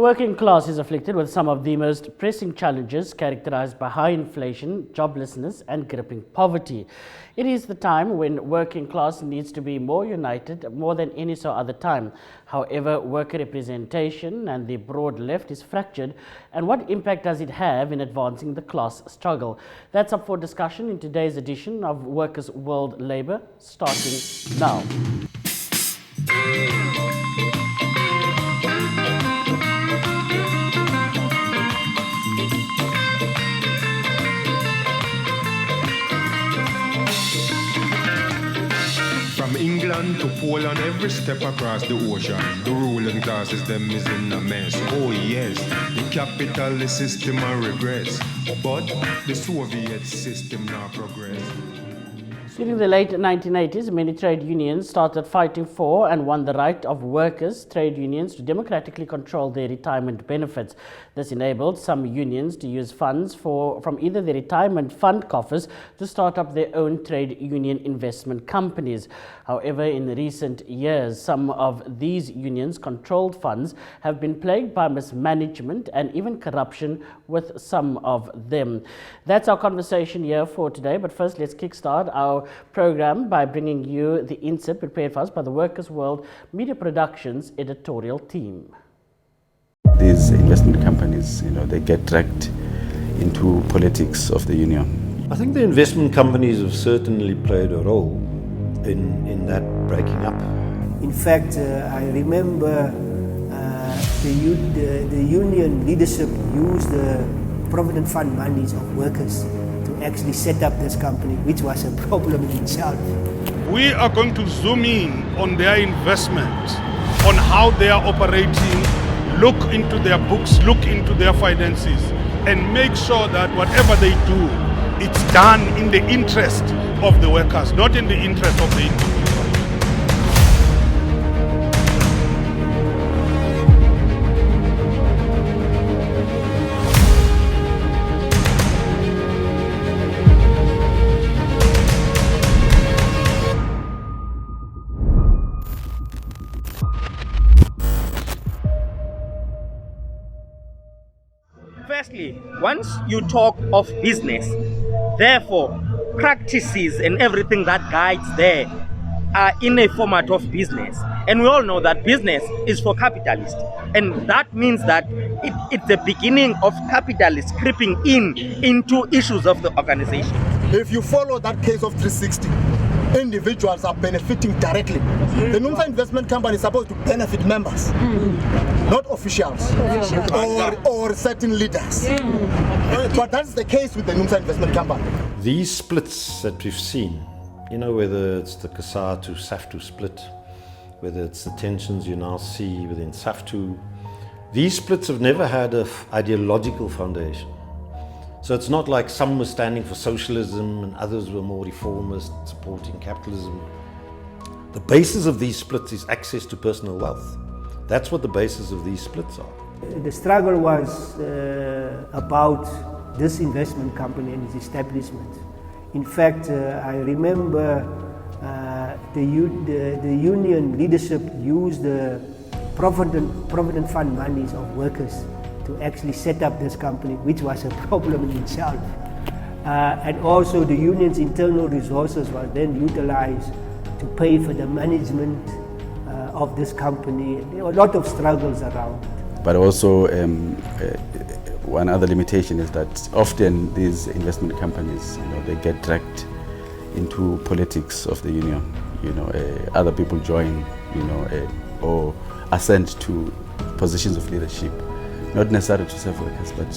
working class is afflicted with some of the most pressing challenges characterized by high inflation, joblessness and gripping poverty. It is the time when working class needs to be more united more than any other time. However, worker representation and the broad left is fractured, and what impact does it have in advancing the class struggle? That's up for discussion in today's edition of Workers' World Labour, starting now. From England to Poland, every step across the ocean, the ruling classes, them is in a mess. Oh yes, the capitalist system regress, but the Soviet system now progress. During the late 1980s, many trade unions started fighting for and won the right of workers' trade unions to democratically control their retirement benefits. This enabled some unions to use funds from either the retirement fund coffers to start up their own trade union investment companies. However, in recent years, some of these unions-controlled funds have been plagued by mismanagement and even corruption with some of them. That's our conversation here for today, but first let's kickstart our program by bringing you the insert prepared for us by the Workers' World Media Productions editorial team. These investment companies, they get dragged into politics of the union. I think the investment companies have certainly played a role in that breaking up. In fact, I remember the union leadership used the provident fund monies of workers to actually set up this company, which was a problem in itself. We are going to zoom in on their investment, on how they are operating, look into their books, look into their finances, and make sure that whatever they do, it's done in the interest of the workers, not in the interest of the individual. Firstly, once you talk of business, therefore, practices and everything that guides there are in a format of business. And we all know that business is for capitalists. And that means that it's the beginning of capitalists creeping into issues of the organization. If you follow that case of 360, individuals are benefiting directly. The NUMSA investment company is supposed to benefit members, not officials or certain leaders. But that's the case with the NUMSA investment company. These splits that we've seen, whether it's the CASA to SAFTU split, whether it's the tensions you now see within SAFTU, these splits have never had an ideological foundation. So it's not like some were standing for socialism and others were more reformist, supporting capitalism. The basis of these splits is access to personal wealth. That's what the basis of these splits are. The struggle was about this investment company and its establishment. In fact, I remember the union leadership used the provident fund monies of workers to actually set up this company, which was a problem in itself. And also the union's internal resources were then utilized to pay for the management of this company. There were a lot of struggles around it. But also one other limitation is that often these investment companies, they get dragged into politics of the union. Other people join, or ascend to positions of leadership. Not necessarily to serve workers, but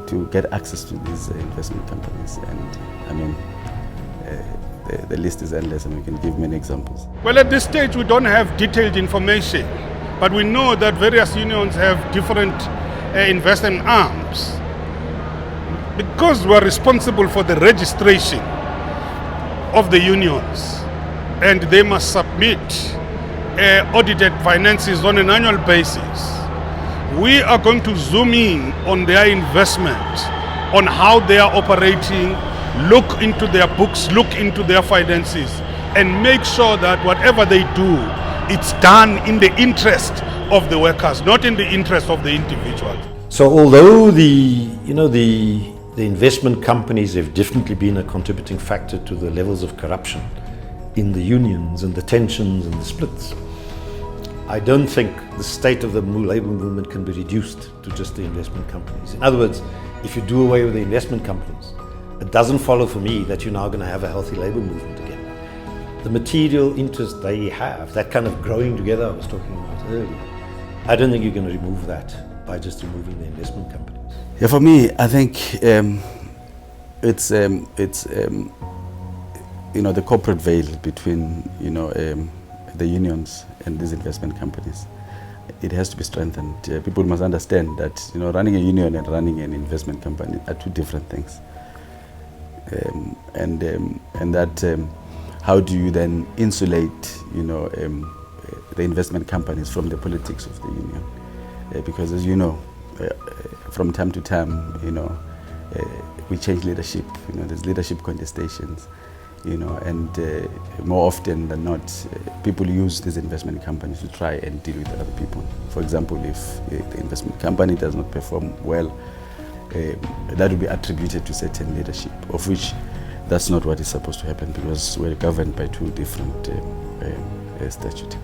to get access to these investment companies. And the list is endless, and we can give many examples. Well, at this stage, we don't have detailed information, but we know that various unions have different investment arms. Because we are responsible for the registration of the unions, and they must submit audited finances on an annual basis, we are going to zoom in on their investment, on how they are operating, look into their books, look into their finances, and make sure that whatever they do, it's done in the interest of the workers, not in the interest of the individuals. So although the investment companies have definitely been a contributing factor to the levels of corruption in the unions and the tensions and the splits, I don't think the state of the labour movement can be reduced to just the investment companies. In other words, if you do away with the investment companies, it doesn't follow for me that you're now going to have a healthy labour movement again. The material interest they have, that kind of growing together I was talking about earlier, I don't think you're going to remove that by just removing the investment companies. Yeah, for me, I think it's the corporate veil between the unions and these investment companies. It has to be strengthened. People must understand that running a union and running an investment company are two different things. How do you then insulate the investment companies from the politics of the union? Because as you know, from time to time, we change leadership. There's leadership contestations, and more often than not, people use these investment companies to try and deal with other people. For example, if the investment company does not perform well, that will be attributed to certain leadership, of which that's not what is supposed to happen, because we're governed by two different statutes.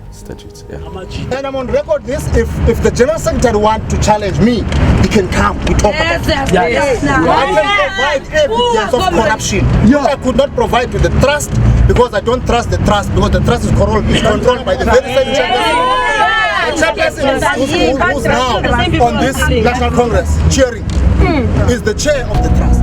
Yeah. And I'm on record this, if the General Secretary wants to challenge me, he can come, we talk about it. I can provide evidence of corruption. I could not provide to the trust, because I don't trust the trust, because the trust is controlled by the very same chairperson who's now on this National Congress chairing, is the chair of the trust.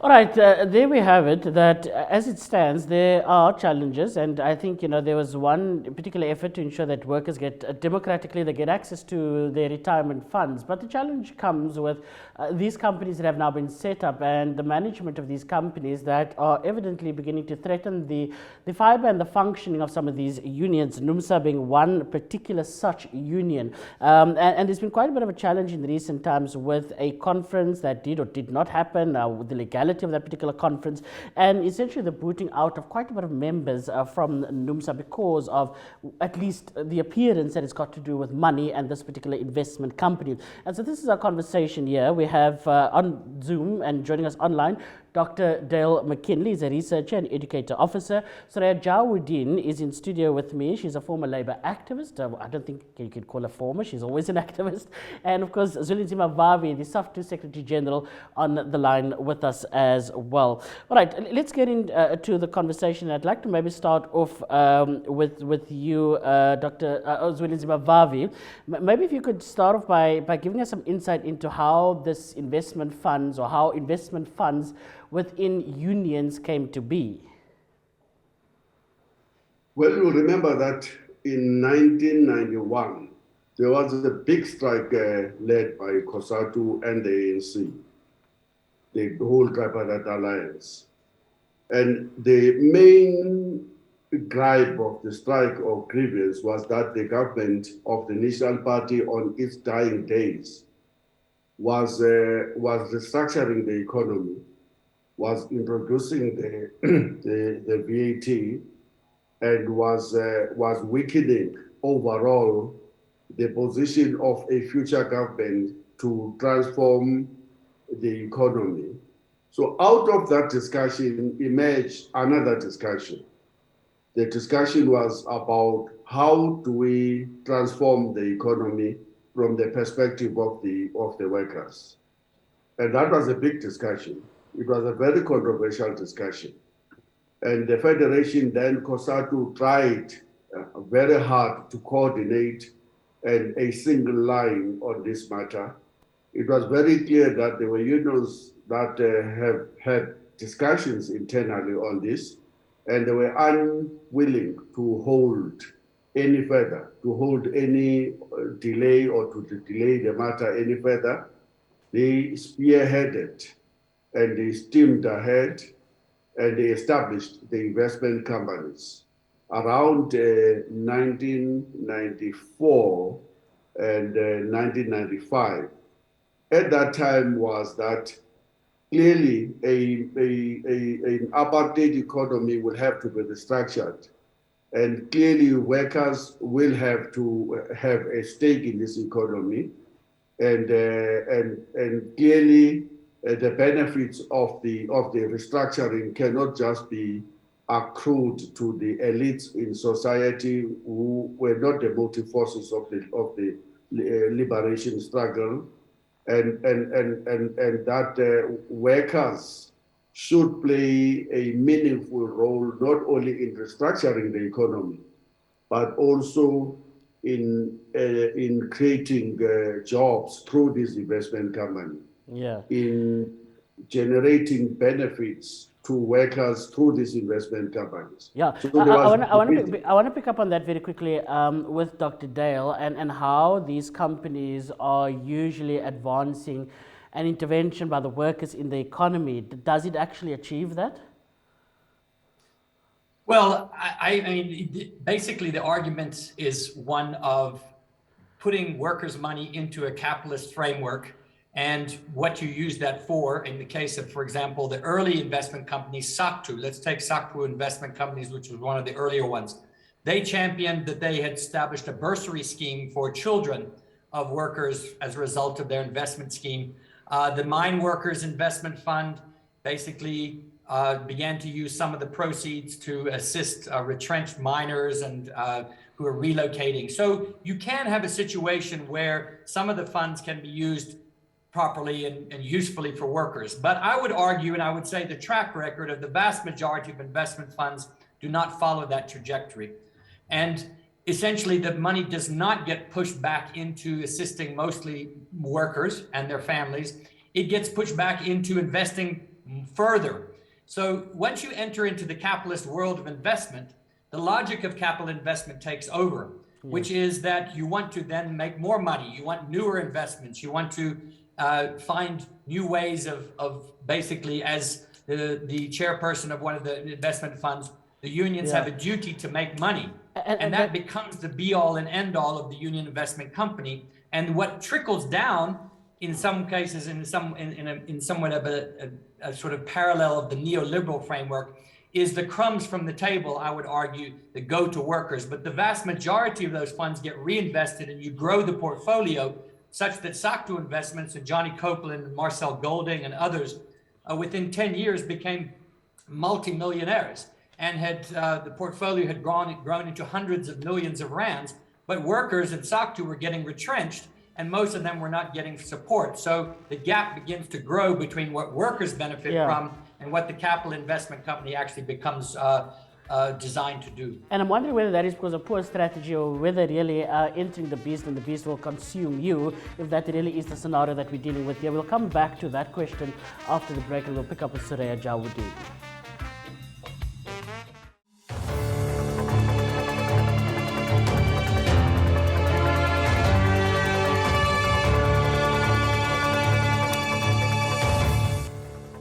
All right, there we have it, that as it stands, there are challenges, and I think, there was one particular effort to ensure that workers get democratically, they get access to their retirement funds. But the challenge comes with these companies that have now been set up and the management of these companies that are evidently beginning to threaten the fibre and the functioning of some of these unions, NUMSA being one particular such union. And there's been quite a bit of a challenge in recent times with a conference that did or did not happen, with the legality of that particular conference, and essentially the booting out of quite a bit of members from NUMSA because of at least the appearance that it's got to do with money and this particular investment company. And so this is our conversation here. We have on Zoom and joining us online, Dr. Dale McKinley is a researcher and educator officer. Soraya Jawuddin is in studio with me. She's a former Labour activist. I don't think you could call her former. She's always an activist. And of course, Zwelinzima Vavi, the SAFTU Secretary General, on the line with us as well. All right, let's get into the conversation. I'd like to maybe start off with you, Dr. Zwelinzima Vavi. Maybe if you could start off by giving us some insight into how this investment funds, or how investment funds within unions came to be. Well, you remember that in 1991, there was a big strike led by COSATU and the ANC, the whole Tripartite Alliance. And the main gripe of the strike or grievance was that the government of the National Party on its dying days was restructuring the economy, was introducing the VAT, and was weakening overall the position of a future government to transform the economy. So out of that discussion emerged another discussion. The discussion was about how do we transform the economy from the perspective of the workers. And that was a big discussion. It was a very controversial discussion. And the Federation, then COSATU, tried very hard to coordinate a single line on this matter. It was very clear that there were unions that have had discussions internally on this, and they were unwilling to hold any further, to hold any delay or to delay the matter any further. They spearheaded and they steamed ahead and they established the investment companies around 1994 and 1995. At that time was that clearly an apartheid economy will have to be restructured. And clearly workers will have to have a stake in this economy. And clearly the benefits of the restructuring cannot just be accrued to the elites in society who were not the motive forces of the liberation struggle, and that workers should play a meaningful role not only in restructuring the economy, but also in creating jobs through this investment company, in generating benefits to workers through these investment companies. Yeah, So I want to pick up on that very quickly with Dr. Dale and how these companies are usually advancing an intervention by the workers in the economy. Does it actually achieve that? Well, I mean, basically the argument is one of putting workers' money into a capitalist framework and what you use that for. In the case of, for example, the early investment companies, SACTU, let's take SACTU Investment Companies, which was one of the earlier ones. They championed that they had established a bursary scheme for children of workers as a result of their investment scheme. The Mine Workers Investment Fund basically began to use some of the proceeds to assist retrenched miners and who are relocating. So you can have a situation where some of the funds can be used properly and usefully for workers. But I would argue, and I would say the track record of the vast majority of investment funds do not follow that trajectory. And essentially the money does not get pushed back into assisting mostly workers and their families. It gets pushed back into investing further. So once you enter into the capitalist world of investment, the logic of capital investment takes over, which is that you want to then make more money. You want newer investments. You want to find new ways of basically, as the chairperson of one of the investment funds, the unions have a duty to make money. And that becomes the be all and end all of the union investment company. And what trickles down in some cases, in somewhat of a sort of parallel of the neoliberal framework, is the crumbs from the table, I would argue, that go to workers. But the vast majority of those funds get reinvested and you grow the portfolio such that SACTU Investments and Johnny Copeland and Marcel Golding and others within 10 years became multimillionaires and had the portfolio had grown into hundreds of millions of rands, but workers at SACTU were getting retrenched and most of them were not getting support. So the gap begins to grow between what workers benefit from and what the capital investment company actually becomes designed to do. And I'm wondering whether that is because of poor strategy or whether really entering the beast and the beast will consume you, if that really is the scenario that we're dealing with here. We'll come back to that question after the break and we'll pick up with Soraya Jawudi.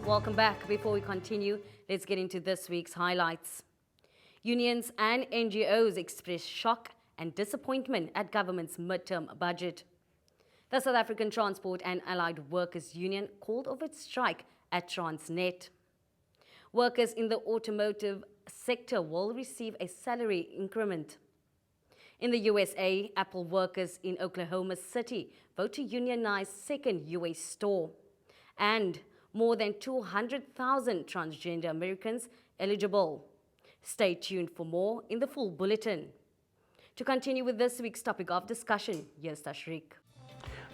Welcome back. Before we continue, let's get into this week's highlights. Unions and NGOs express shock and disappointment at government's midterm budget. The South African Transport and Allied Workers Union called off its strike at Transnet. Workers in the automotive sector will receive a salary increment. In the USA, Apple workers in Oklahoma City vote to unionize second US store. And more than 200,000 transgender Americans eligible. Stay tuned for more in the full bulletin. To continue with this week's topic of discussion, here's Tashrik.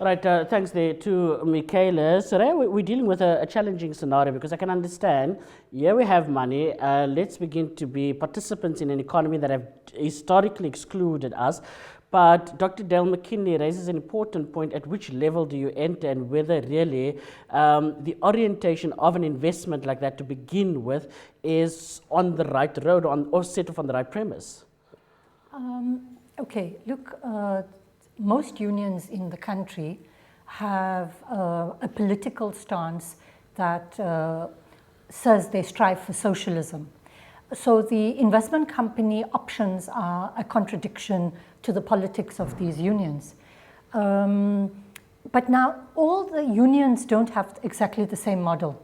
All right, thanks there to Michaela. Soraya, we're dealing with a challenging scenario because I can understand, yeah, we have money. Let's begin to be participants in an economy that have historically excluded us. But Dr. Dale McKinley raises an important point: at which level do you enter, and whether really the orientation of an investment like that to begin with is on the right road or set off on the right premise? Okay, look, most unions in the country have a political stance that says they strive for socialism. So the investment company options are a contradiction to the politics of these unions. But now all the unions don't have exactly the same model.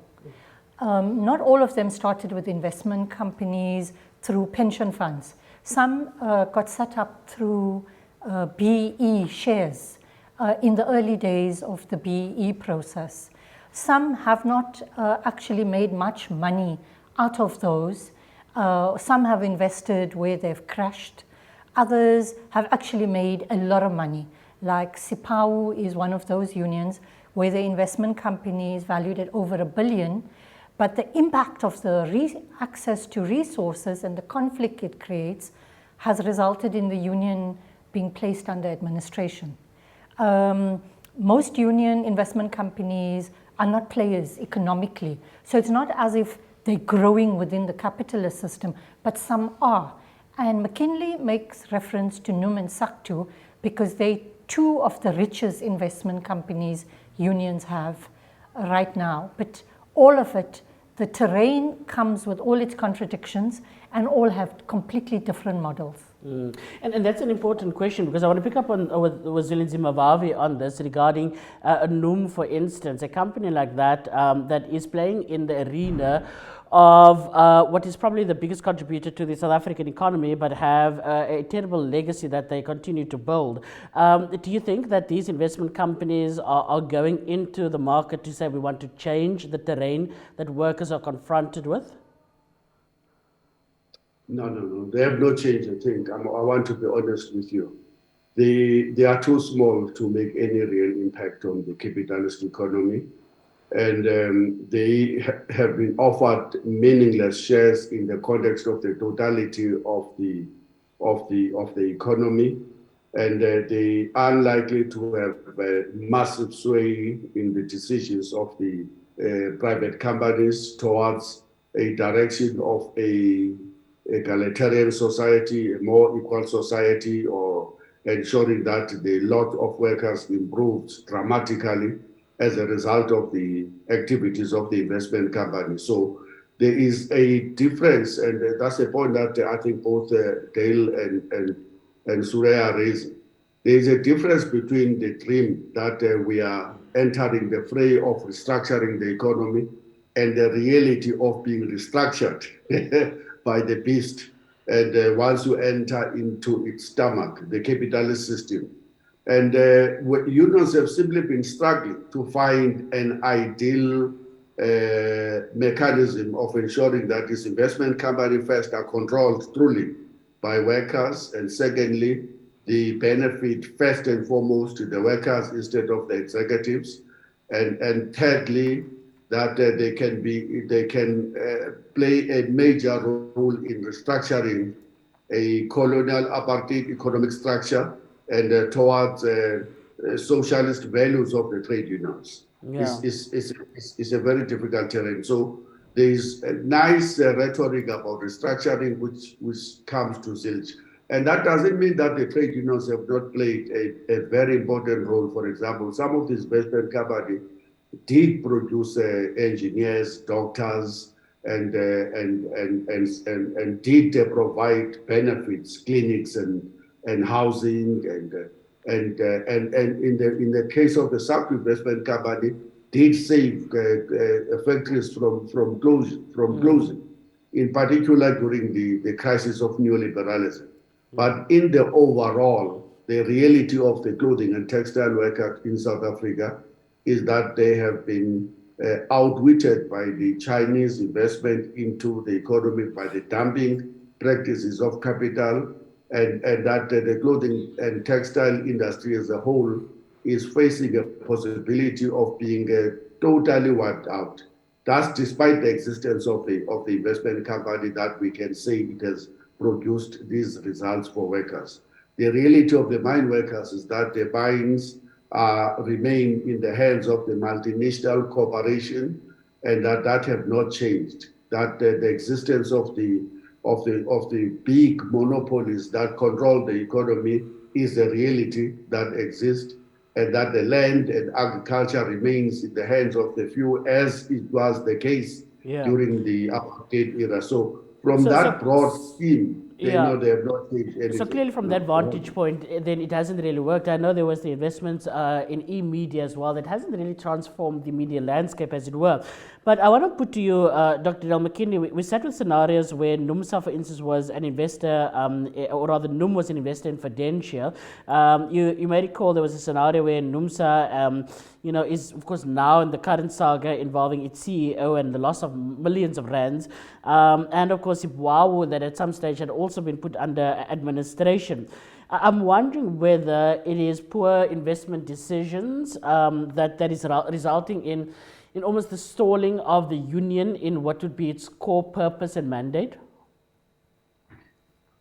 not all of them started with investment companies through pension funds. Some got set up through BE shares in the early days of the BE process. Some have not actually made much money out of those. Some have invested where they've crashed. Others have actually made a lot of money. Like Sipau is one of those unions where the investment company is valued at over $1 billion, but the impact of the access to resources and the conflict it creates has resulted in the union being placed under administration. Most union investment companies are not players economically, so it's not as if they're growing within the capitalist system, but some are. And McKinley makes reference to NUM and SACTU because they two of the richest investment companies unions have right now. But all of it, the terrain comes with all its contradictions and all have completely different models. And that's an important question, because I want to pick up on with Zilinzi Mavavi on this regarding NUM, for instance, a company like that that is playing in the arena of what is probably the biggest contributor to the South African economy, but have a terrible legacy that they continue to build. Do you think that these investment companies are going into the market to say we want to change the terrain that workers are confronted with? No. They have not changed a thing. I want to be honest with you. They are too small to make any real impact on the capitalist economy. And they have been offered meaningless shares in the context of the totality of the economy. And they are unlikely to have a massive sway in the decisions of the private companies towards a direction of a egalitarian society, a more equal society, or ensuring that the lot of workers improves dramatically as a result of the activities of the investment company. So there is a difference, and that's a point that I think both Dale and Surya are raising. There is a difference between the dream that we are entering the fray of restructuring the economy and the reality of being restructured by the beast. And once you enter into its stomach, the capitalist system. And unions have simply been struggling to find an ideal mechanism of ensuring that this investment company first are controlled truly by workers, and secondly, the benefit first and foremost to the workers instead of the executives, and thirdly, that they can play a major role in restructuring a colonial apartheid economic structure and towards socialist values of the trade unions. Yeah. It's a very difficult terrain. So there is a nice rhetoric about restructuring which comes to zilch. And that doesn't mean that the trade unions have not played a very important role. For example, some of these investment companies did produce engineers, doctors, and did provide benefits, clinics, and housing, and in the case of the SAP investment company, did save factories from closing, in particular during the crisis of neoliberalism. But in the overall, the reality of the clothing and textile worker in South Africa is that they have been outwitted by the Chinese investment into the economy, by the dumping practices of capital, and that the clothing and textile industry as a whole is facing a possibility of being totally wiped out. That's despite the existence of the investment company that we can say it has produced these results for workers. The reality of the mine workers is that the mines remain in the hands of the multinational corporation, and that have not changed. That the existence of the big monopolies that control the economy is a reality that exists, and that the land and agriculture remains in the hands of the few, as it was the case during the apartheid era. So from that broad scheme, They know they have not changed anything. So clearly from that vantage point, then it hasn't really worked. I know there was the investments in e-media as well that hasn't really transformed the media landscape, as it were. But I want to put to you, Dr. Del McKinley, we sat with scenarios where NUMSA, for instance, was an investor, or rather NUM was an investor in Fidentia. You may recall there was a scenario where NUMSA is, of course, now in the current saga involving its CEO and the loss of millions of rands. And, of course, Ipwawu, that at some stage had also been put under administration. I'm wondering whether it is poor investment decisions that is resulting in almost the stalling of the union in what would be its core purpose and mandate?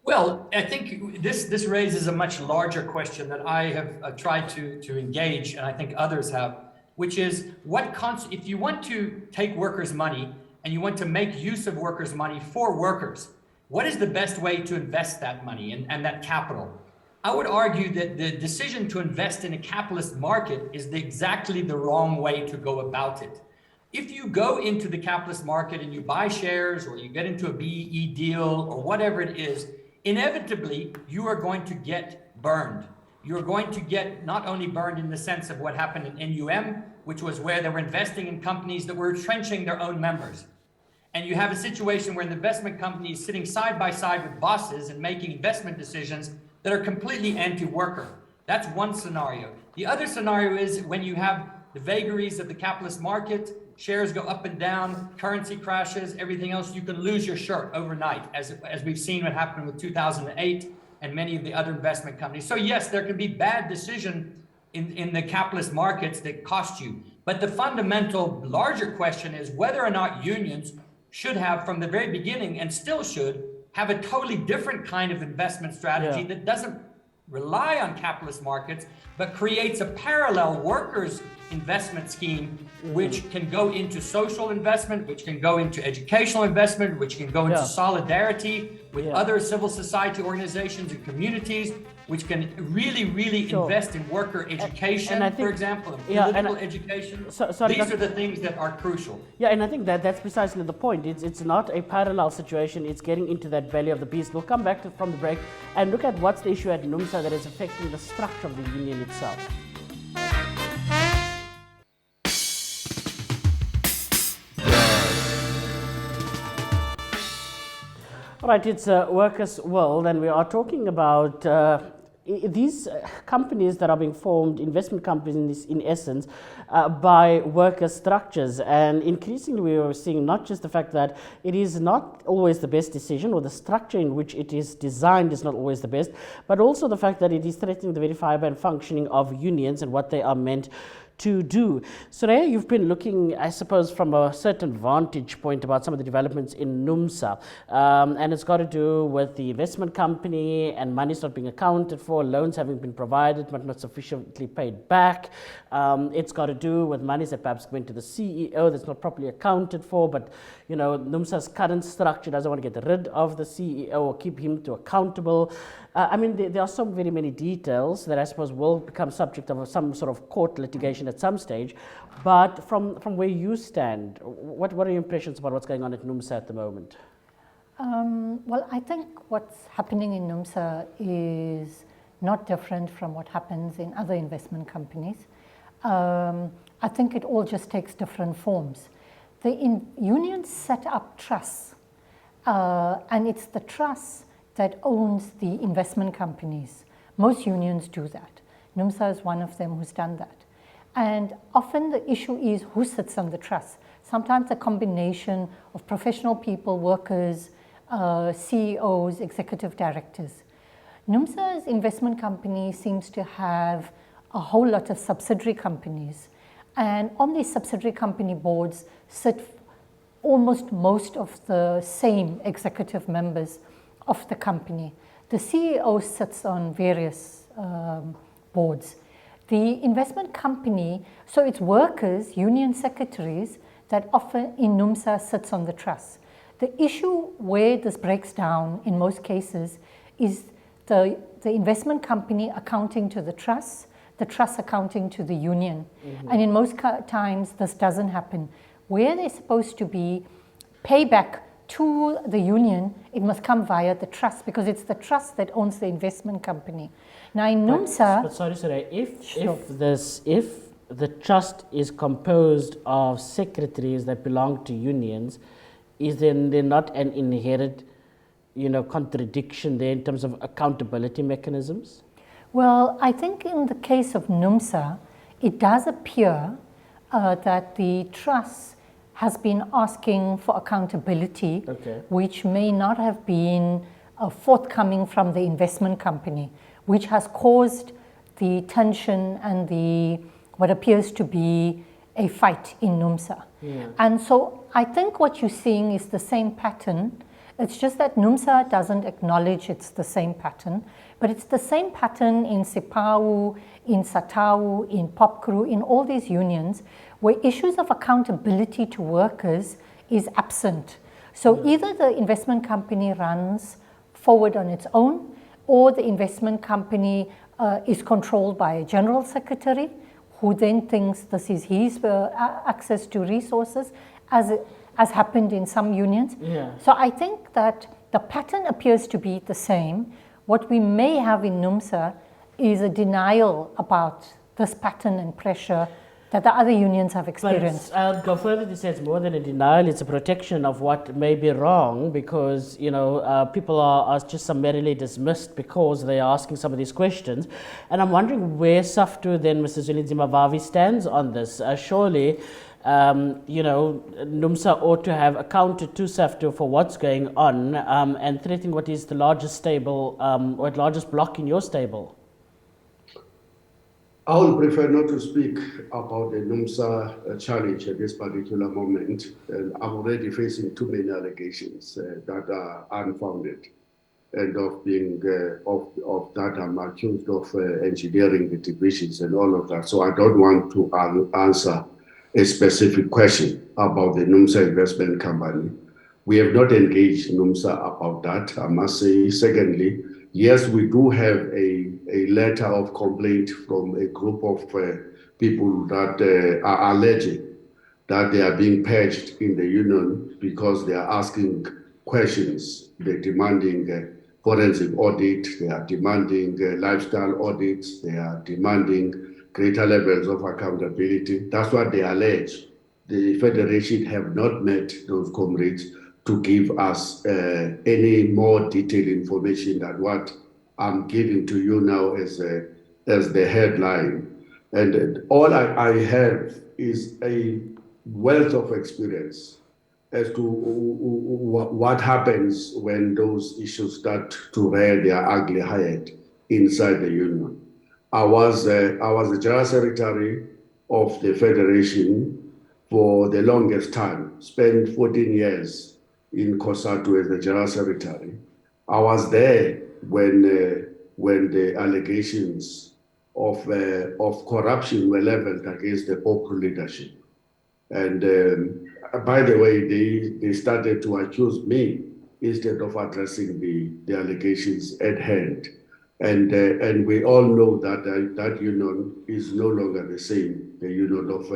Well, I think this raises a much larger question that I have tried to engage, and I think others have, which is if you want to take workers' money and you want to make use of workers' money for workers, what is the best way to invest that money and that capital? I would argue that the decision to invest in a capitalist market is exactly the wrong way to go about it. If you go into the capitalist market and you buy shares or you get into a BEE deal or whatever it is, inevitably you are going to get burned. You're going to get not only burned in the sense of what happened in NUM, which was where they were investing in companies that were entrenching their own members. And you have a situation where an investment company is sitting side by side with bosses and making investment decisions that are completely anti-worker. That's one scenario. The other scenario is when you have the vagaries of the capitalist market, shares go up and down, currency crashes, everything else, you can lose your shirt overnight, as we've seen what happened with 2008 and many of the other investment companies. So yes, there can be bad decision in the capitalist markets that cost you. But the fundamental larger question is whether or not unions should have, from the very beginning, and still should, have a totally different kind of investment strategy that doesn't rely on capitalist markets, but creates a parallel workers' investment scheme, which can go into social investment, which can go into educational investment, which can go into solidarity with other civil society organizations and communities, which can really invest in worker education, for example, political education. These are the things that are crucial. Yeah, and I think that's precisely the point. It's not a parallel situation. It's getting into that belly of the beast. We'll come back from the break and look at what's the issue at NUMSA that is affecting the structure of the union itself. All right, it's Workers' World, and we are talking about these companies that are being formed, investment companies in essence, by worker structures. And increasingly we are seeing not just the fact that it is not always the best decision, or the structure in which it is designed is not always the best, but also the fact that it is threatening the very fiber and functioning of unions and what they are meant to do. Soraya, you've been looking, I suppose, from a certain vantage point about some of the developments in NUMSA, and it's got to do with the investment company and money's not being accounted for, loans having been provided but not sufficiently paid back. It's got to do with monies that perhaps went to the CEO that's not properly accounted for, but NUMSA's current structure doesn't want to get rid of the CEO or keep him to accountable. I mean, there are so very many details that I suppose will become subject of some sort of court litigation at some stage. But from where you stand, what are your impressions about what's going on at NUMSA at the moment? Well, I think what's happening in NUMSA is not different from what happens in other investment companies. I think it all just takes different forms. The unions set up trusts, and it's the trusts that owns the investment companies. Most unions do that. NUMSA is one of them who's done that. And often the issue is who sits on the trust. Sometimes a combination of professional people, workers, CEOs, executive directors. NUMSA's investment company seems to have a whole lot of subsidiary companies. And on these subsidiary company boards sit almost most of the same executive members of the company. The CEO sits on various boards. The investment company, so it's workers, union secretaries, that often in NUMSA sits on the trust. The issue where this breaks down in most cases is the investment company accounting to the trust accounting to the union. And in most times this doesn't happen. Where they're supposed to be payback to the union, it must come via the trust, because it's the trust that owns the investment company. Now in NUMSA... But sorry, if the trust is composed of secretaries that belong to unions, is there not an inherent, contradiction there in terms of accountability mechanisms? Well, I think in the case of NUMSA, it does appear that the trust has been asking for accountability, which may not have been forthcoming from the investment company, which has caused the tension and what appears to be a fight in NUMSA. Yeah. And so I think what you're seeing is the same pattern. It's just that NUMSA doesn't acknowledge it's the same pattern, but it's the same pattern in SIPAU, in SATAU, in POPCRU, in all these unions, where issues of accountability to workers is absent. So either the investment company runs forward on its own, or the investment company is controlled by a general secretary, who then thinks this is his access to resources, as happened in some unions. Yeah. So I think that the pattern appears to be the same. What we may have in NUMSA is a denial about this pattern and pressure that the other unions have experienced. But I'll go further to say it's more than a denial, it's a protection of what may be wrong, because people are just summarily dismissed because they are asking some of these questions. And I'm wondering where SAFTU then, Mr. Zwelinzima Vavi, stands on this. Surely, NUMSA ought to have accounted to SAFTU for what's going on and threatening what is the largest stable, or largest block in your stable. I would prefer not to speak about the NUMSA challenge at this particular moment. And I'm already facing too many allegations that are unfounded, and of being of that I'm accused of engineering the divisions and all of that. So I don't want to answer a specific question about the NUMSA investment company. We have not engaged NUMSA about that, I must say. Secondly, yes, we do have a letter of complaint from a group of people that are alleging that they are being purged in the union because they are asking questions. They're demanding forensic audit, they are demanding lifestyle audits, they are demanding greater levels of accountability. That's what they allege. The Federation have not met those comrades to give us any more detailed information than what I'm giving to you now as the headline. And all I have is a wealth of experience as to what happens when those issues start to rear their ugly head inside the union. I was the General Secretary of the Federation for the longest time, spent 14 years in COSATU as the General Secretary. I was there when the allegations of corruption were leveled against the POPCRU leadership. And by the way, they started to accuse me instead of addressing the allegations at hand. And we all know that that union is no longer the same, the union of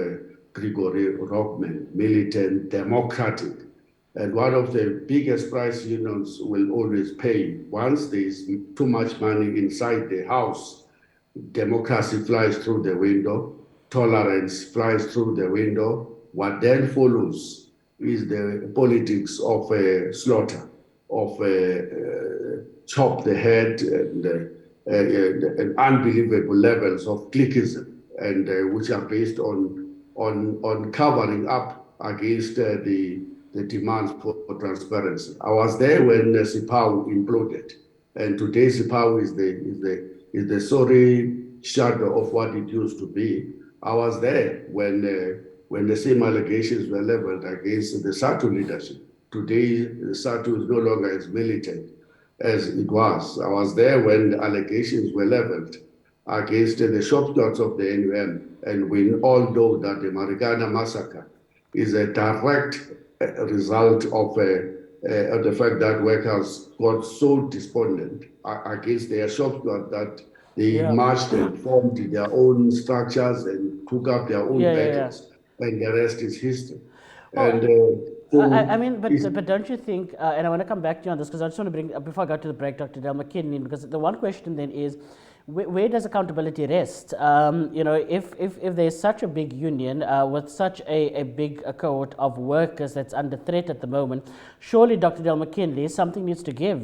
Grigory Rockman, militant, democratic. And one of the biggest price unions will always pay. Once there is too much money inside the house, democracy flies through the window, tolerance flies through the window. What then follows is the politics of slaughter, of chop the head, and unbelievable levels of cliquism, and which are based on covering up against the demands for transparency. I was there when SIPAU imploded, and today SIPAU is the sorry shadow of what it used to be. I was there when the same allegations were leveled against the SATU leadership. Today, the SATU is no longer as militant as it was. I was there when the allegations were leveled against the shop stewards of the NUM, and we all know that the Marikana massacre is a direct result of the fact that workers got so despondent against their shop stewards that they marched and formed their own structures and took up their own battles, and the rest is history. And I mean, but don't you think, and I want to come back to you on this because I just want to bring, before I go to the break, Dr. Del McKinley, because the one question then is, where does accountability rest? You know, if there's such a big union with such a big cohort of workers that's under threat at the moment, surely, Dr. Del McKinley, something needs to give.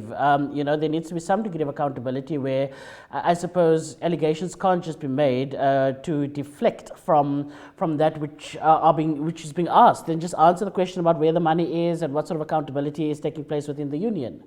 You know, there needs to be some degree of accountability where I suppose allegations can't just be made to deflect from that which which is being asked. Then just answer the question about where the money is and what sort of accountability is taking place within the union.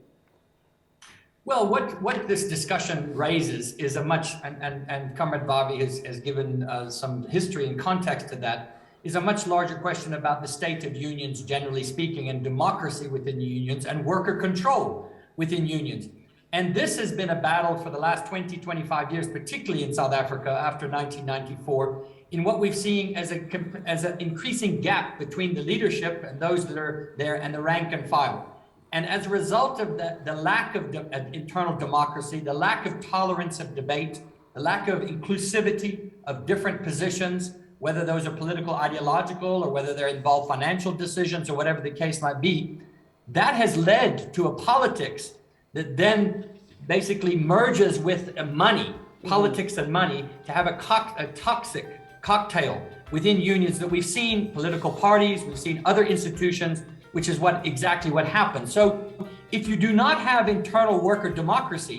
Well, what this discussion raises is a much, and Comrade Bobby has given some history and context to that, is a much larger question about the state of unions, generally speaking, and democracy within unions and worker control within unions. And this has been a battle for the last 20, 25 years, particularly in South Africa after 1994, in what we've seen as an increasing gap between the leadership and those that are there and the rank and file. And as a result of the lack of internal democracy, the lack of tolerance of debate, the lack of inclusivity of different positions, whether those are political, ideological, or whether they're involved financial decisions or whatever the case might be, that has led to a politics that then basically merges with money, politics and money, to have a toxic cocktail within unions that we've seen political parties, we've seen other institutions, which is exactly what happened. So if you do not have internal worker democracy,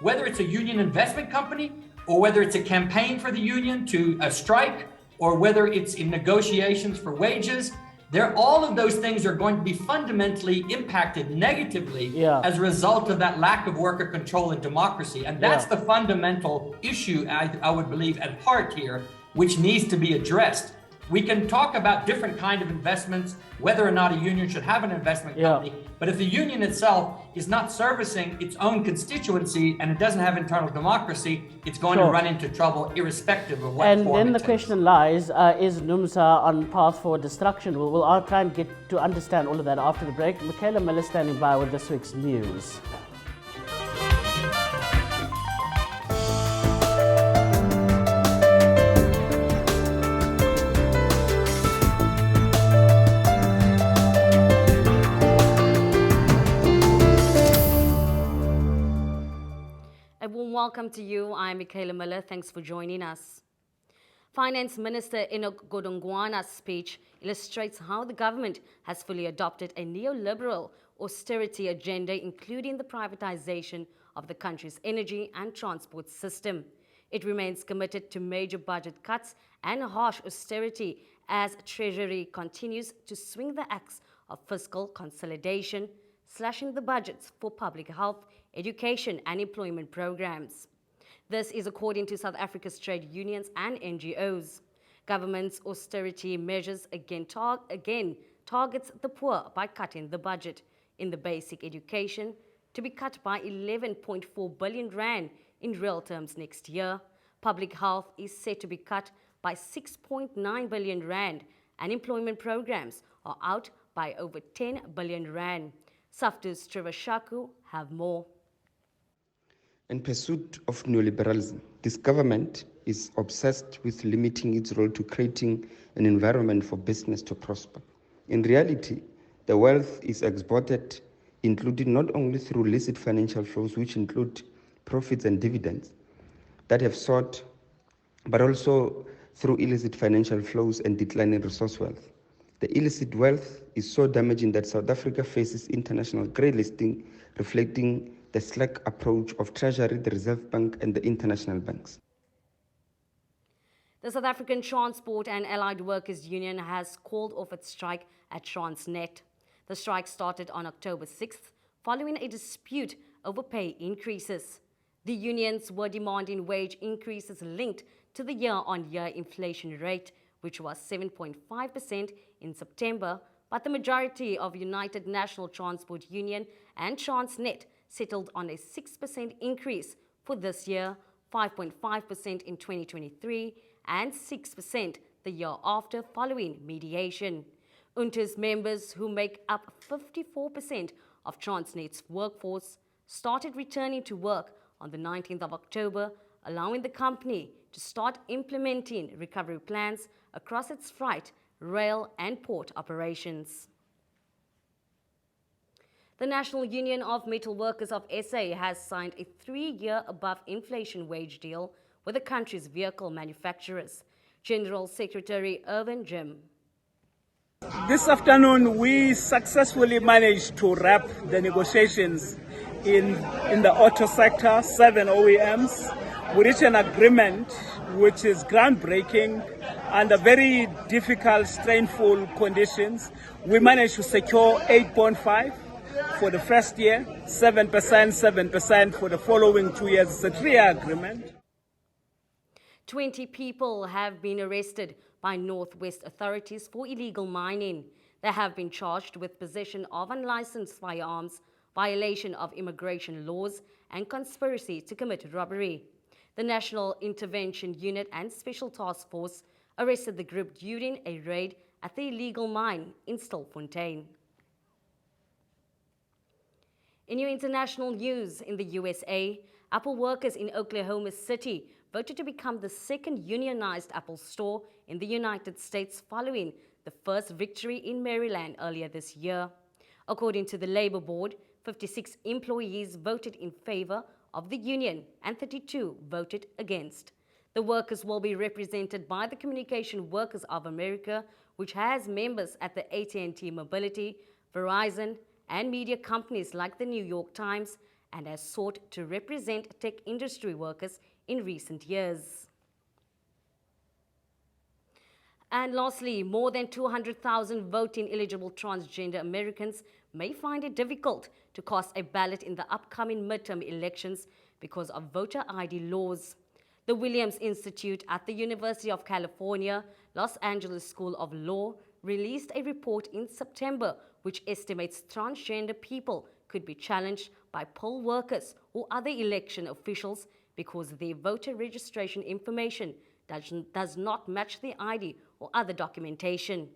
whether it's a union investment company, or whether it's a campaign for the union to a strike, or whether it's in negotiations for wages, all of those things are going to be fundamentally impacted negatively as a result of that lack of worker control and democracy. And that's the fundamental issue, I would believe, at heart here, which needs to be addressed. We can talk about different kind of investments, whether or not a union should have an investment company, but if the union itself is not servicing its own constituency and it doesn't have internal democracy, it's going to run into trouble irrespective of what and form then it the takes. question lies, is NUMSA on path for destruction? We'll try and get to understand all of that after the break. Michaela Miller standing by with this week's news. A warm welcome to you. I'm Michaela Miller. Thanks for joining us. Finance Minister Enoch Godongwana's speech illustrates how the government has fully adopted a neoliberal austerity agenda, including the privatization of the country's energy and transport system. It remains committed to major budget cuts and harsh austerity as Treasury continues to swing the axe of fiscal consolidation, slashing the budgets for public health, education and employment programs. This is according to South Africa's trade unions and NGOs. Government's austerity measures again targets the poor by cutting the budget in the basic education to be cut by 11.4 billion rand in real terms next year. Public health is set to be cut by 6.9 billion rand and employment programs are out by over 10 billion rand. SAFTU's Trevor Shaku have more. In pursuit of neoliberalism, this government is obsessed with limiting its role to creating an environment for business to prosper. In reality, the wealth is exported, including not only through illicit financial flows, which include profits and dividends that have soared, but also through illicit financial flows and declining resource wealth. The illicit wealth is so damaging that South Africa faces international grey listing, reflecting the slack approach of Treasury, the Reserve Bank, and the international banks. The South African Transport and Allied Workers Union has called off its strike at Transnet. The strike started on October 6th, following a dispute over pay increases. The unions were demanding wage increases linked to the year-on-year inflation rate, which was 7.5% in September, but the majority of United National Transport Union and Transnet settled on a 6% increase for this year, 5.5% in 2023, and 6% the year after following mediation. UNTA's members, who make up 54% of Transnet's workforce, started returning to work on the 19th of October, allowing the company to start implementing recovery plans across its freight, rail, and port operations. The National Union of Metal Workers of SA has signed a 3-year above-inflation wage deal with the country's vehicle manufacturers. General Secretary Irvin Jim. This afternoon, we successfully managed to wrap the negotiations in the auto sector, 7 OEMs. We reached an agreement which is groundbreaking under very difficult, strainful conditions. We managed to secure 8.5 for the first year, 7%, 7% for the following 2 years. It's a 3-year agreement. 20 people have been arrested by Northwest authorities for illegal mining. They have been charged with possession of unlicensed firearms, violation of immigration laws, and conspiracy to commit robbery. The National Intervention Unit and Special Task Force arrested the group during a raid at the illegal mine in Stilfontein. In your international news, in the USA, Apple workers in Oklahoma City voted to become the second unionized Apple store in the United States following the first victory in Maryland earlier this year. According to the Labor Board, 56 employees voted in favor of the union and 32 voted against. The workers will be represented by the Communication Workers of America, which has members at the AT&T Mobility, Verizon, and media companies like the New York Times, and has sought to represent tech industry workers in recent years. And lastly, more than 200,000 voting eligible transgender Americans may find it difficult to cast a ballot in the upcoming midterm elections because of voter ID laws. The Williams Institute at the University of California, Los Angeles School of Law released a report in September which estimates transgender people could be challenged by poll workers or other election officials because their voter registration information does not match the ID or other documentation.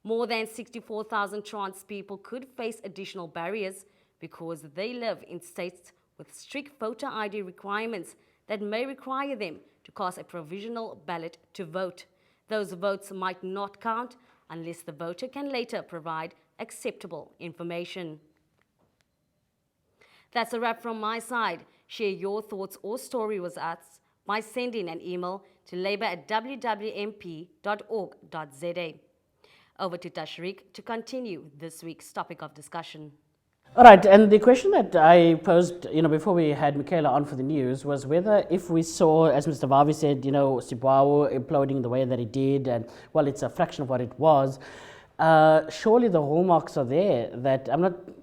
More than 64,000 trans people could face additional barriers because they live in states with strict voter ID requirements that may require them to cast a provisional ballot to vote. Those votes might not count unless the voter can later provide acceptable information. That's a wrap from my side. Share your thoughts or story with us by sending an email to labor@wwmp.org.za. Over to Tashriq to continue this week's topic of discussion. All right, and the question that I posed, before we had Michaela on for the news was whether if we saw, as Mr. Vavi said, Sibwawo imploding the way that it did, and well, it's a fraction of what it was, surely the hallmarks are there that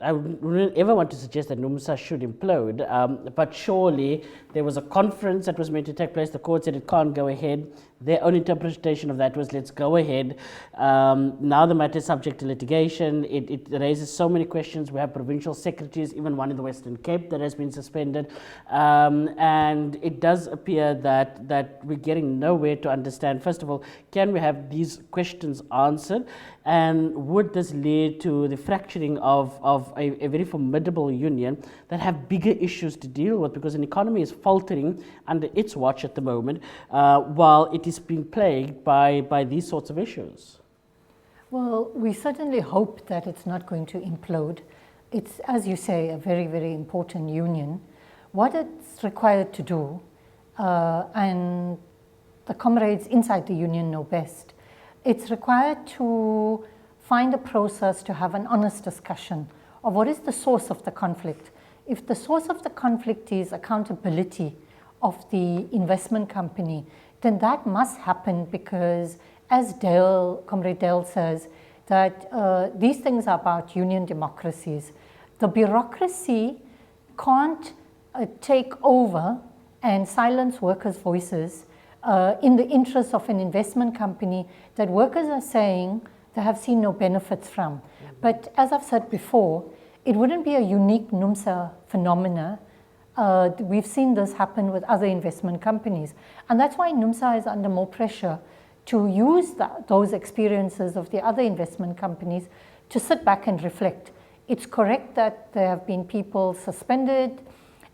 I wouldn't ever want to suggest that NUMSA should implode, but surely there was a conference that was meant to take place. The court said it can't go ahead. Their own interpretation of that was let's go ahead. Now the matter is subject to litigation. It raises so many questions. We have provincial secretaries, even one in the Western Cape that has been suspended. And it does appear that we're getting nowhere to understand, first of all, can we have these questions answered? And would this lead to the fracturing of a very formidable union that have bigger issues to deal with, because an economy is faltering under its watch at the moment, while it is being plagued by these sorts of issues? Well, we certainly hope that it's not going to implode. It's, as you say, a very, very important union. What it's required to do, and the comrades inside the union know best, it's required to find a process to have an honest discussion of what is the source of the conflict. If the source of the conflict is accountability of the investment company, then that must happen, because as Comrade Dale says, that these things are about union democracies. The bureaucracy can't take over and silence workers' voices in the interest of an investment company that workers are saying they have seen no benefits from. Mm-hmm. But as I've said before, it wouldn't be a unique NUMSA phenomena. We've seen this happen with other investment companies. And that's why NUMSA is under more pressure to use those experiences of the other investment companies to sit back and reflect. It's correct that there have been people suspended,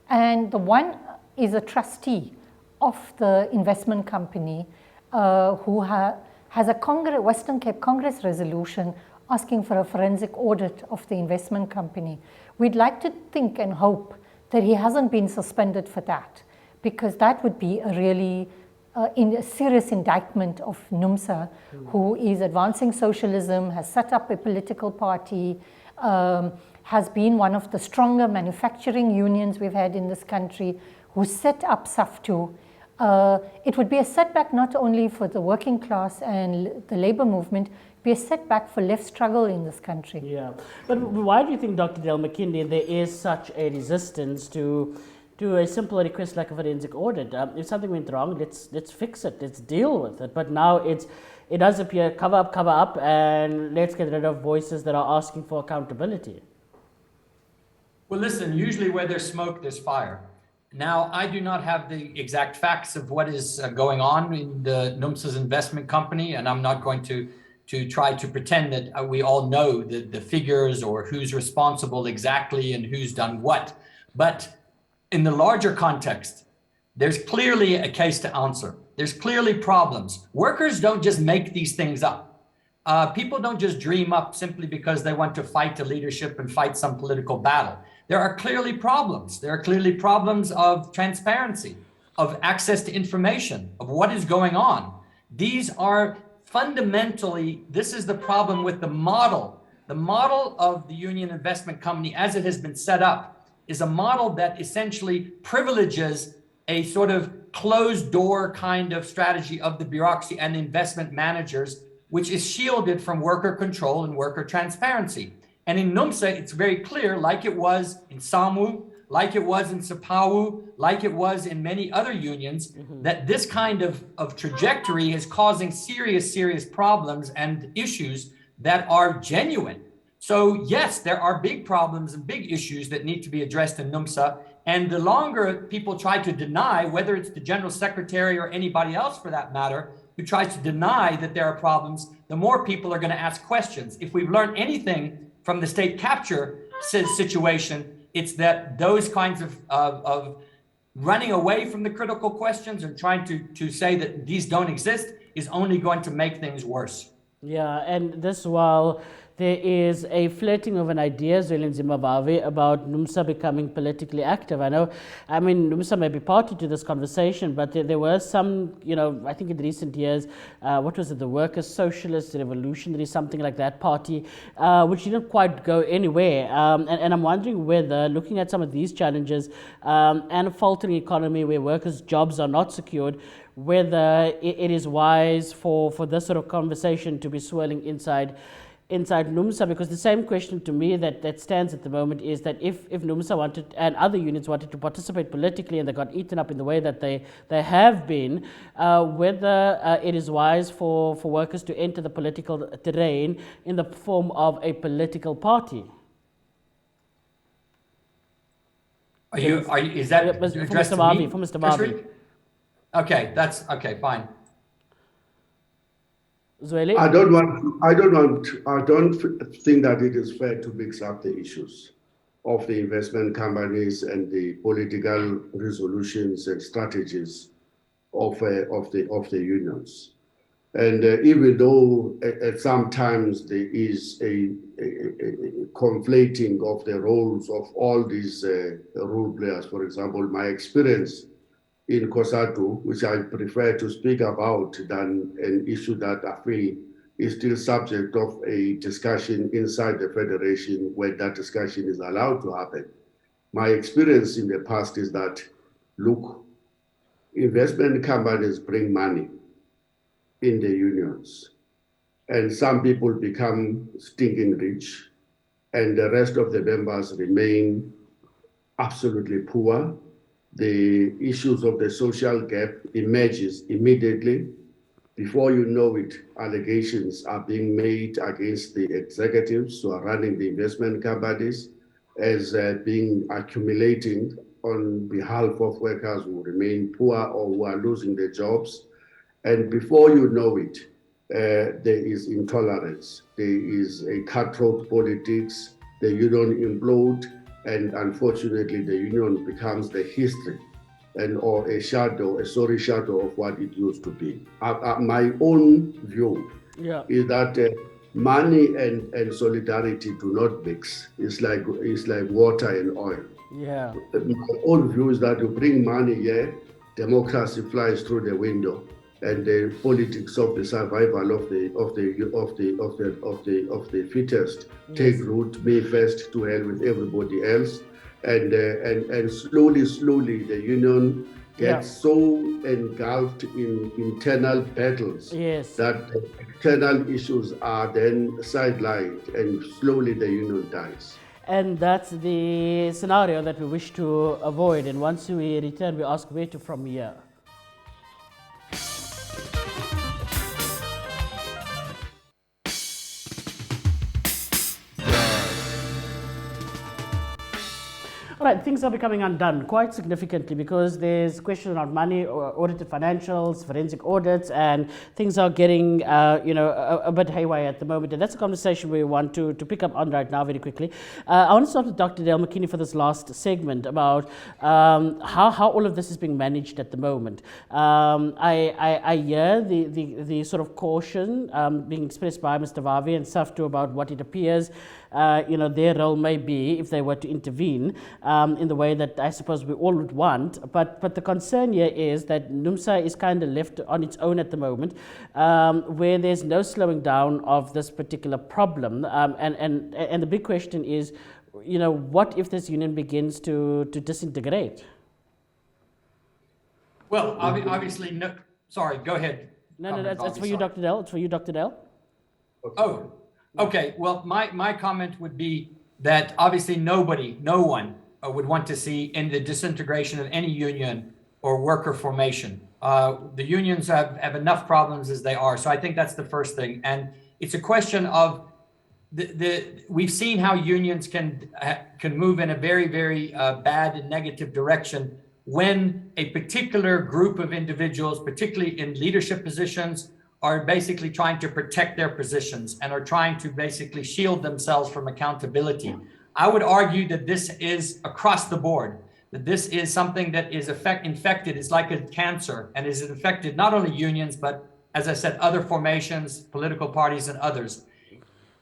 and the one is a trustee of the investment company who has a Western Cape Congress resolution asking for a forensic audit of the investment company. We'd like to think and hope that he hasn't been suspended for that, because that would be a really a serious indictment of NUMSA, who is advancing socialism, has set up a political party, has been one of the stronger manufacturing unions we've had in this country, who set up SAFTU. It would be a setback not only for the working class and the labor movement, be a setback for left struggle in this country. Yeah, but why do you think, Dr. Del McKinley, there is such a resistance to a simple request like a forensic audit? If something went wrong, let's fix it, let's deal with it. But now it does appear cover up, and let's get rid of voices that are asking for accountability. Well, listen, usually where there's smoke, there's fire. Now, I do not have the exact facts of what is going on in the NUMSA's investment company, and I'm not going to try to pretend that we all know the figures or who's responsible exactly and who's done what. But in the larger context, there's clearly a case to answer. There's clearly problems. Workers don't just make these things up. People don't just dream up simply because they want to fight the leadership and fight some political battle. There are clearly problems. There are clearly problems of transparency, of access to information, of what is going on. These are fundamentally, this is the problem with the model. The model of the Union Investment Company as it has been set up is a model that essentially privileges a sort of closed door kind of strategy of the bureaucracy and investment managers, which is shielded from worker control and worker transparency. And in NUMSA, it's very clear, like it was in SAMU, like it was in SAPAU, like it was in many other unions, that this kind of trajectory is causing serious problems and issues that are genuine. So yes, there are big problems and big issues that need to be addressed in NUMSA. And the longer people try to deny, whether it's the general secretary or anybody else for that matter, who tries to deny that there are problems, the more people are going to ask questions. If we've learned anything from the state capture situation, it's that those kinds of running away from the critical questions and trying to say that these don't exist is only going to make things worse. Yeah, and this while there is a flirting of an idea as well in Zimbabwe about NUMSA becoming politically active. NUMSA may be party to this conversation, but there were some, I think in recent years, what was it, the Workers' Socialist Revolutionary, something like that party, which didn't quite go anywhere. And I'm wondering whether, looking at some of these challenges and a faltering economy where workers' jobs are not secured, whether it is wise for this sort of conversation to be swirling inside NUMSA, because the same question to me that stands at the moment is that if NUMSA wanted and other unions wanted to participate politically and they got eaten up in the way that they have been, whether it is wise for workers to enter the political terrain in the form of a political party. Is that addressed to me? For Mr. Barbie. Okay, that's okay, fine. Zweli? I don't think that it is fair to mix up the issues of the investment companies and the political resolutions and strategies of the unions. And even though at sometimes there is a conflating of the roles of all these role players, for example, my experience in COSATU, which I prefer to speak about than an issue that I feel is still subject of a discussion inside the Federation where that discussion is allowed to happen. My experience in the past is that, look, investment companies bring money in the unions, and some people become stinking rich, and the rest of the members remain absolutely poor. The issues of the social gap emerges immediately. Before you know it, allegations are being made against the executives who are running the investment companies as being accumulating on behalf of workers who remain poor or who are losing their jobs. And before you know it, there is intolerance. There is a cutthroat politics. The union implode. And unfortunately, the union becomes the history or a sorry shadow of what it used to be. My own view is that money and solidarity do not mix. It's like water and oil. Yeah. My own view is that you bring money here, democracy flies through the window, and the politics of the survival of the fittest take root. Me first, to hell with everybody else, and slowly the union gets so engulfed in internal battles that the external issues are then sidelined, and slowly the union dies. And that's the scenario that we wish to avoid. And once we return, we ask where to from here. All right, things are becoming undone quite significantly because there's question around money, audited financials, forensic audits, and things are getting, a bit haywire at the moment. And that's a conversation we want to pick up on right now very quickly. I want to start with Dr. Dale McKinney for this last segment about how all of this is being managed at the moment. I hear the sort of caution being expressed by Mr. Vavi and SAFTU about what it appears their role may be if they were to intervene in the way that I suppose we all would want. But the concern here is that NUMSA is kind of left on its own at the moment, where there's no slowing down of this particular problem. And the big question is, what if this union begins to disintegrate? Well, obviously, no. Sorry, go ahead. No, that's for you, Dr. Dell. It's for you, Dr. Dell. Oh, okay. Well, my comment would be that obviously no one would want to see in the disintegration of any union or worker formation. The unions have enough problems as they are. So I think that's the first thing. And it's a question of we've seen how unions can move in a very, very bad and negative direction when a particular group of individuals, particularly in leadership positions, are basically trying to protect their positions and are trying to basically shield themselves from accountability. I would argue that this is across the board, that this is something that is infected. It's like a cancer and is infected not only unions, but as I said, other formations, political parties and others.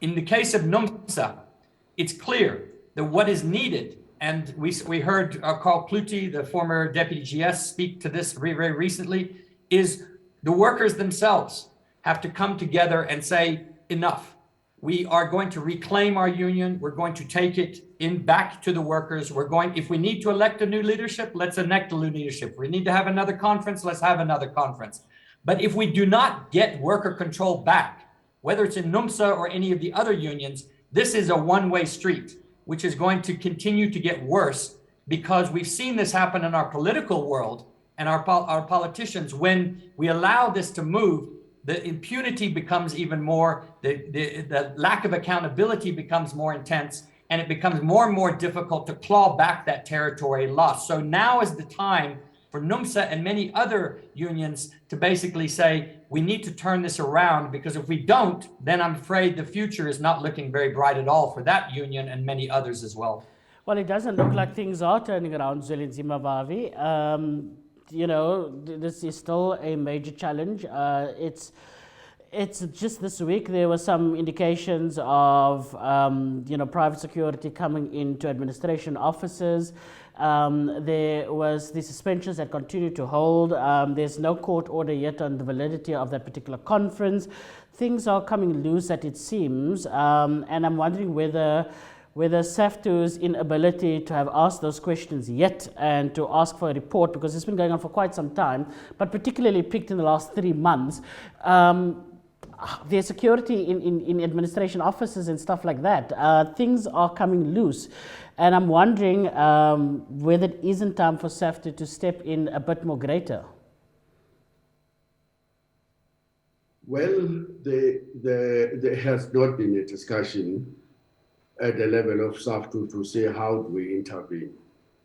In the case of NUMSA, it's clear that what is needed, and we heard Carl Pluti, the former deputy GS, speak to this very, very recently, is the workers themselves have to come together and say, enough. We are going to reclaim our union. We're going to take it back to the workers. If we need to elect a new leadership, let's elect a new leadership. If we need to have another conference, let's have another conference. But if we do not get worker control back, whether it's in NUMSA or any of the other unions, this is a one-way street, which is going to continue to get worse because we've seen this happen in our political world and our politicians. When we allow this to move, the impunity becomes even more, the lack of accountability becomes more intense, and it becomes more and more difficult to claw back that territory lost. So now is the time for NUMSA and many other unions to basically say, we need to turn this around, because if we don't, then I'm afraid the future is not looking very bright at all for that union and many others as well. Well, it doesn't look like things are turning around, Zwelinzima Vavi. This is still a major challenge. It's just this week there were some indications of private security coming into administration offices. There was the suspensions that continue to hold. There's no court order yet on the validity of that particular conference. Things are coming loose, as it seems, and I'm wondering whether SAFTU's inability to have asked those questions yet and to ask for a report, because it's been going on for quite some time, but particularly picked in the last 3 months, their security in administration offices and stuff like that, things are coming loose. And I'm wondering whether it isn't time for SAFTU to step in a bit more greater. Well, there has not been a discussion at the level of SAFTU to say how do we intervene.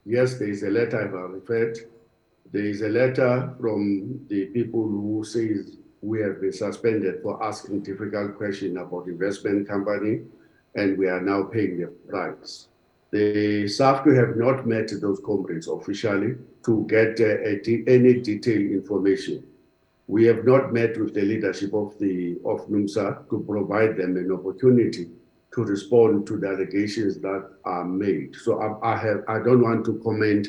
Yes, there is a letter I've referred. There is a letter from the people who says we have been suspended for asking difficult questions about investment company, and we are now paying the price. The SAFTU have not met those comrades officially to get any detailed information. We have not met with the leadership of NUMSA to provide them an opportunity to respond to the allegations that are made. So I don't want to comment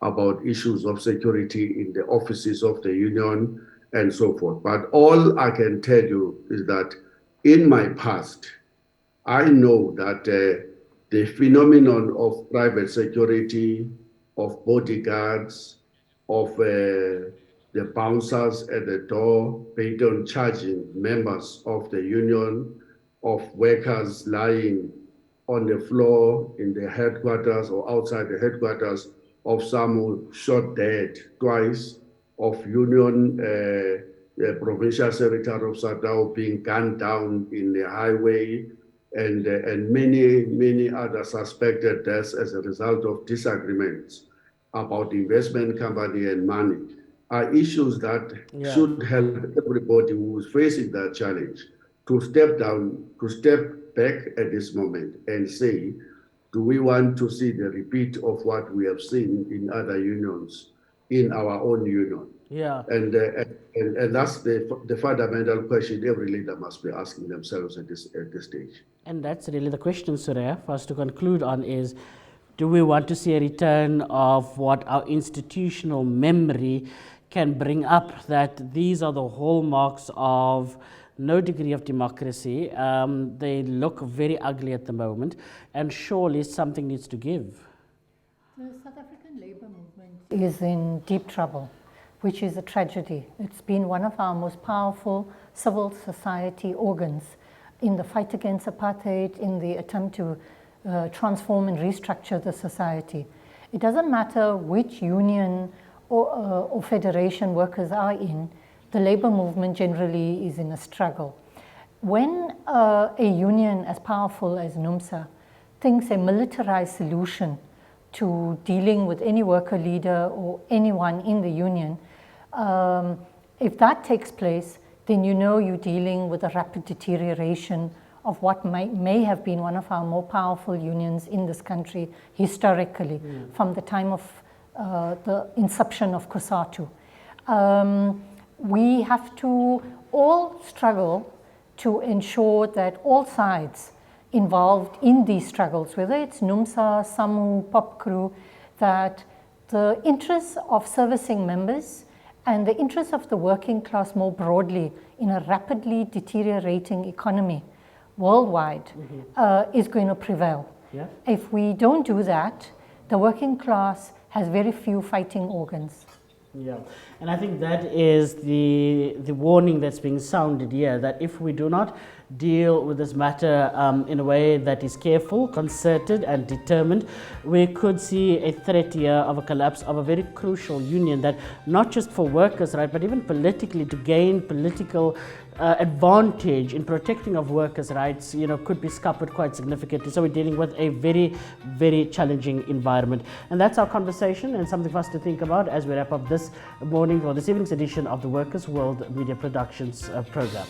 about issues of security in the offices of the union and so forth. But all I can tell you is that in my past, I know that the phenomenon of private security, of bodyguards, of the bouncers at the door, based on charging members of the union, of workers lying on the floor in the headquarters or outside the headquarters, of some who shot dead twice, of union provincial secretary of Sadao being gunned down in the highway, and many other suspected deaths as a result of disagreements about the investment company and money, are issues that should help everybody who is facing that challenge to step back at this moment and say, do we want to see the repeat of what we have seen in other unions, in our own union? Yeah. And that's the fundamental question every leader must be asking themselves at this stage. And that's really the question, Surya, for us to conclude on is, do we want to see a return of what our institutional memory can bring up, that these are the hallmarks of no degree of democracy? They look very ugly at the moment, and surely something needs to give. The South African labour movement is in deep trouble, which is a tragedy. It's been one of our most powerful civil society organs in the fight against apartheid, in the attempt to transform and restructure the society. It doesn't matter which union or federation workers are in, the labour movement generally is in a struggle. When a union as powerful as NUMSA thinks a militarized solution to dealing with any worker leader or anyone in the union, if that takes place, then you know you're dealing with a rapid deterioration of what may have been one of our more powerful unions in this country historically, from the time of the inception of COSATU. We have to all struggle to ensure that all sides involved in these struggles, whether it's NUMSA, SAMU, POP crew, that the interests of servicing members and the interests of the working class more broadly in a rapidly deteriorating economy worldwide is going to prevail. Yeah. If we don't do that, the working class has very few fighting organs. Yeah, and I think that is the warning that's being sounded here, that if we do not deal with this matter in a way that is careful, concerted and determined, we could see a threat here of a collapse of a very crucial union that not just for workers, right, but even politically, to gain political advantage in protecting of workers' rights, could be scuppered quite significantly. So we're dealing with a very, very challenging environment. And that's our conversation and something for us to think about as we wrap up this morning or this evening's edition of the Workers' World Media Productions program.